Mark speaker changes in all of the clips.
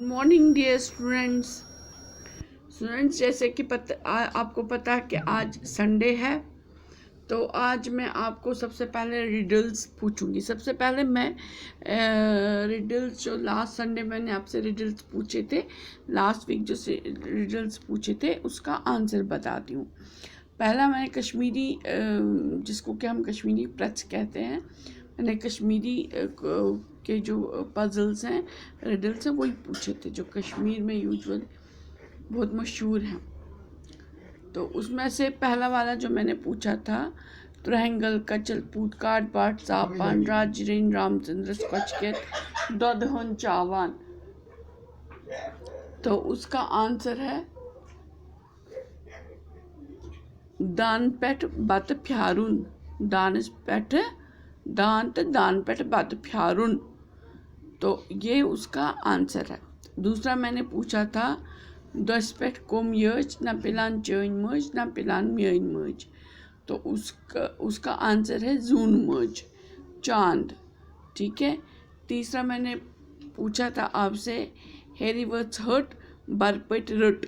Speaker 1: Morning dear students. जैसे कि आपको पता है कि आज संडे है, तो आज मैं आपको सबसे पहले रिडल्स पूछूंगी। सबसे पहले मैं रिडल्स जो लास्ट संडे मैंने आपसे रिडल्स पूछे थे, लास्ट वीक जो से रिडल्स पूछे थे उसका आंसर बताती हूँ। पहला मैंने कश्मीरी जिसको कि हम कश्मीरी प्रच कहते हैं, मैंने कश्मीरी के जो पजल्स हैं, रिडल्स हैं, वही पूछे थे जो कश्मीर में यूजुअल बहुत मशहूर हैं। तो उसमें से पहला वाला जो मैंने पूछा था, त्रिहंगल कचल पूत काट बाट सापान राजरीन रामचंद्र स्कचकेत दधहन चावान, तो उसका आंसर है दानपेट बत फ्यारुन। दानपेट बत फ्यारुन, तो ये उसका आंसर है। दूसरा मैंने पूछा था दसपेट कोम यज न पिलान चैन मज न पिलान म्यन मज, तो उसका आंसर है जून मज, चांद। ठीक है। तीसरा मैंने पूछा था आपसे हेरी वर्ड्स हर्ट बरपेट रट,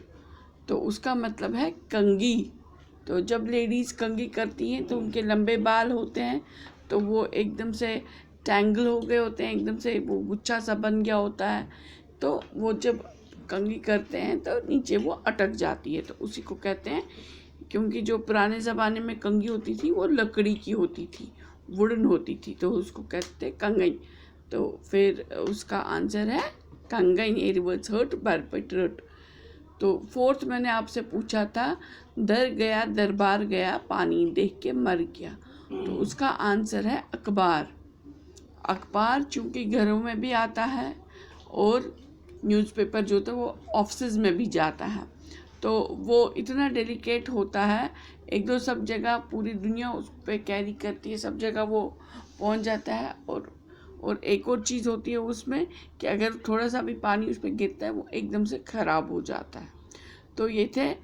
Speaker 1: तो उसका मतलब है कंगी। तो जब लेडीज़ कंगी करती हैं तो उनके लंबे बाल होते हैं, तो वो एकदम से टैंगल हो गए होते हैं, एकदम से वो गुच्छा सा बन गया होता है, तो वो जब कंगी करते हैं तो नीचे वो अटक जाती है, तो उसी को कहते हैं। क्योंकि जो पुराने ज़माने में कंगी होती थी वो लकड़ी की होती थी, वुडन होती थी, तो उसको कहते कंगई। तो फिर उसका आंसर है कंगई, ए रिवर्स हर्ट बरपेट रट। तो फोर्थ मैंने आपसे पूछा था दर गया दरबार गया पानी देख के मर गया, तो उसका आंसर है अखबार। अखबार चूँकि घरों में भी आता है और न्यूज़पेपर जो होता है वो ऑफिस में भी जाता है, तो वो इतना डेलिकेट होता है, एक दो सब जगह पूरी दुनिया उस पर कैरी करती है, सब जगह वो पहुंच जाता है। और एक और चीज़ होती है उसमें कि अगर थोड़ा सा भी पानी उस पर गिरता है वो एकदम से ख़राब हो जाता है। तो ये थे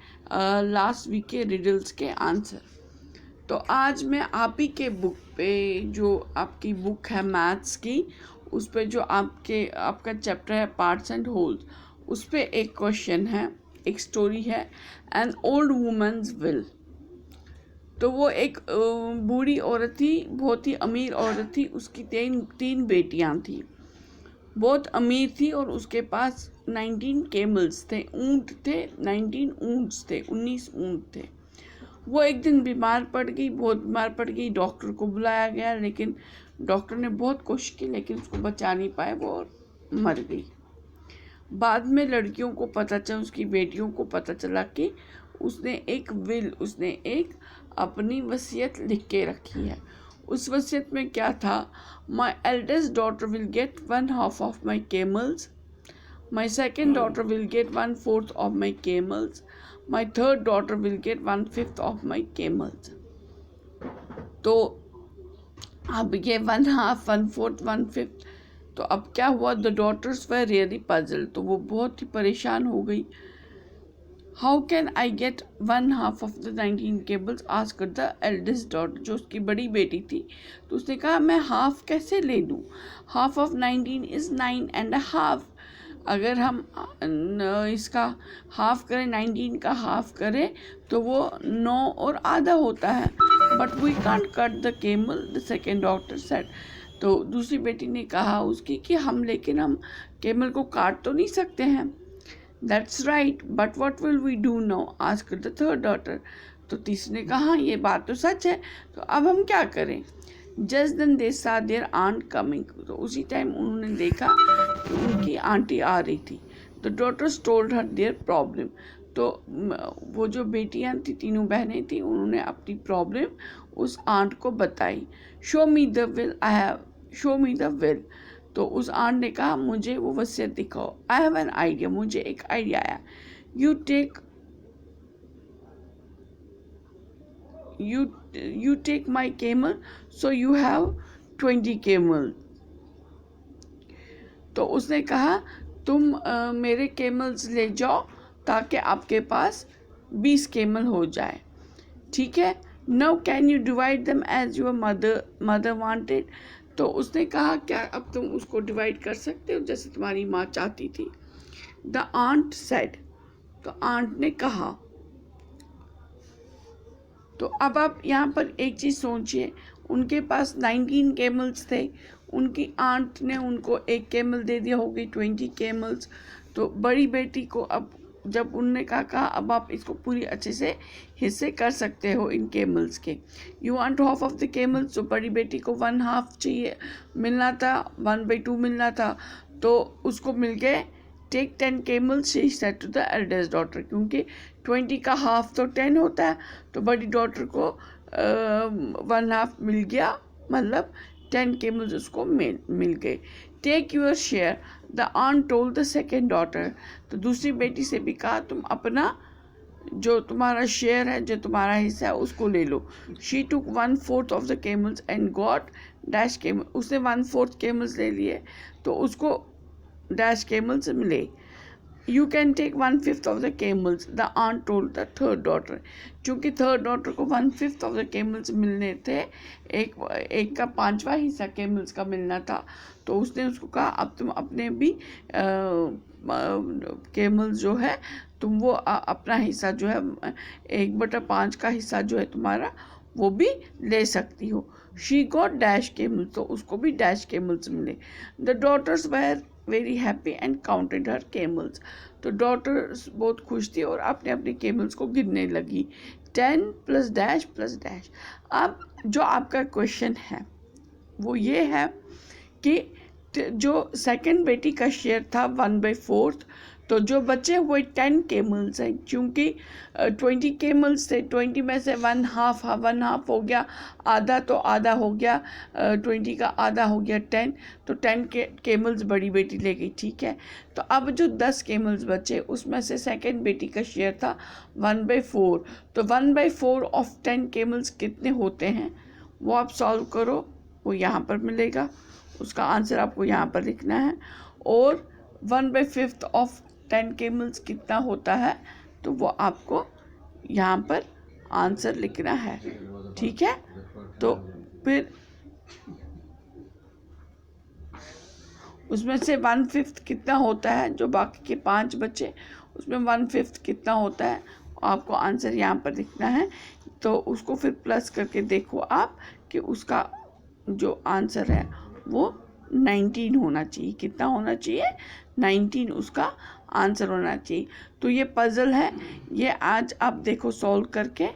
Speaker 1: लास्ट वीक के रिडल्स के आंसर। तो आज मैं आप ही के बुक पे, जो आपकी बुक है मैथ्स की, उस पे जो आपका चैप्टर है पार्ट्स एंड होल्स, उस पे एक क्वेश्चन है, एक स्टोरी है, एन ओल्ड वुमेन्स विल। तो वो एक बूढ़ी औरत थी, बहुत ही अमीर औरत थी, उसकी तीन बेटियां थी, बहुत अमीर थी, और उसके पास 19 कैमल्स थे, ऊँट थे, 19 ऊँट्स थे, 19 ऊँट थे। वो एक दिन बीमार पड़ गई, बहुत बीमार पड़ गई, डॉक्टर को बुलाया गया, लेकिन डॉक्टर ने बहुत कोशिश की लेकिन उसको बचा नहीं पाए, वो मर गई। बाद में लड़कियों को पता चला, उसकी बेटियों को पता चला कि उसने एक अपनी वसीयत लिख के रखी है। उस वसीयत में क्या था, my eldest daughter will get 1/2 of my camels, my second daughter will get 1/4 of my camels, my third daughter will get 1/5 of my camels. तो अब ये 1/2, 1/4, 1/5, तो अब क्या हुआ, the daughters were really puzzled, तो वो बहुत ही परेशान हो गई। How can I get 1/2 of the 19 camels, asked the eldest daughter, जो उसकी बड़ी बेटी थी, तो उसने कहा मैं हाफ कैसे ले लूँ, हाफ ऑफ 19 इज़ 9.5। अगर हम इसका हाफ करें, 19 का हाफ करें, तो वो 9 और आधा होता है। But we can't cut the camel, the second daughter said. तो दूसरी बेटी ने कहा उसकी कि हम कैमल को काट तो नहीं सकते हैं। That's right, but what will we do now, asked the third daughter. तो तीसरी ने कहा ये बात तो सच है, तो अब हम क्या करें। जस्ट देन दे सा देयर आंट कमिंग, तो उसी टाइम उन्होंने देखा कि उनकी आंटी आ रही थी। The daughters told her their problem, तो वो जो बेटियां थी, तीनों बहनें थी, उन्होंने अपनी प्रॉब्लम उस आंट को बताई। शो मी द विल, तो उस आंट ने कहा मुझे वो वसीयत दिखाओ। आई हैव एन आइडिया, मुझे एक आइडिया आया। You take my camel, so you have 20 camel। तो उसने कहा तुम मेरे कैमल्स ले जाओ ताकि आपके पास 20 कैमल हो जाए। ठीक है। Now can you divide them as your mother wanted, तो उसने कहा क्या अब तुम उसको डिवाइड कर सकते हो जैसे तुम्हारी माँ चाहती थी। द आंट सेड, तो आंट ने कहा। तो अब आप यहाँ पर एक चीज़ सोचिए, उनके पास 19 कैमल्स थे, उनकी आंट ने उनको एक कैमल दे दिया, हो गई 20 कैमल्स। तो बड़ी बेटी को अब जब उनने कहा अब आप इसको पूरी अच्छे से हिस्से कर सकते हो इन कैमल्स के। You want half of the camels, तो बड़ी बेटी को 1/2 चाहिए मिलना था, 1/2 मिलना था, तो उसको मिल गए take 10 camels, she said to the eldest daughter, क्योंकि 20 का हाफ तो 10 होता है, तो बड़ी डॉटर को 1/2 मिल गया, मतलब 10 कैमल्स उसको मिल गए। Take your share, the aunt told the second daughter, तो दूसरी बेटी से भी कहा तुम अपना जो तुम्हारा शेयर है, जो तुम्हारा हिस्सा है, उसको ले लो। She took 1/4 of the camels and got dash camel, उसने 1/4 कैमल्स ले लिए, तो उसको डैश कैमल्स मिले। You can take 1/5 of the camels, the aunt told the third daughter, क्योंकि थर्ड डॉटर को 1/5 ऑफ द कैमल्स मिलने थे, एक का 5वां हिस्सा कैमल्स का मिलना था, तो उसने उसको कहा अब तुम अपने भी कैमल्स जो है तुम वो अपना हिस्सा जो है 1/5 का हिस्सा जो है तुम्हारा वो भी ले सकती हो। शी गॉट डैश कैमल्स, तो उसको भी डैश कैमल्स मिले। The daughters were very happy and counted her camels, तो डॉटर्स बहुत खुश थी और अपने अपने कैमल्स को गिनने लगी, 10 + डैश + डैश। अब जो आपका क्वेश्चन है वो ये है कि जो सेकंड बेटी का शेयर था 1/4, तो जो बचे हुए 10 कैमल्स हैं, क्योंकि 20 कैमल्स थे, 20 में से 1/2 हो गया, आधा तो आधा हो गया, 20 का आधा हो गया 10, तो 10 कैमल्स बड़ी बेटी ले गई, ठीक है। तो अब जो 10 कैमल्स बचे उसमें से सेकंड बेटी का शेयर था 1/4, तो 1/4 ऑफ 10 कैमल्स कितने होते हैं वो आप सॉल्व करो, वो यहाँ पर मिलेगा, उसका आंसर आपको यहाँ पर लिखना है। और 1/5 ऑफ 10 कैमल्स कितना होता है, तो वो आपको यहाँ पर आंसर लिखना है, ठीक है। तो फिर उसमें से 1/5 कितना होता है, जो बाकी के 5 बचे उसमें 1/5 कितना होता है, आपको आंसर यहाँ पर लिखना है। तो उसको फिर प्लस करके देखो आप कि उसका जो आंसर है वो 19 होना चाहिए। कितना होना चाहिए? 19 उसका आंसर होना चाहिए। तो ये पज़ल है, ये आज आप देखो सॉल्व करके,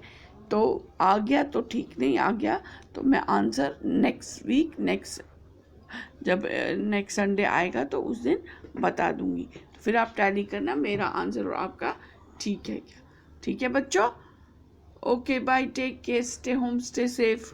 Speaker 1: तो आ गया तो ठीक, नहीं आ गया तो मैं आंसर जब नेक्स्ट संडे आएगा तो उस दिन बता दूंगी। तो फिर आप टैली करना मेरा आंसर और आपका ठीक है क्या। ठीक है बच्चों, okay bye, take care, stay home, stay safe.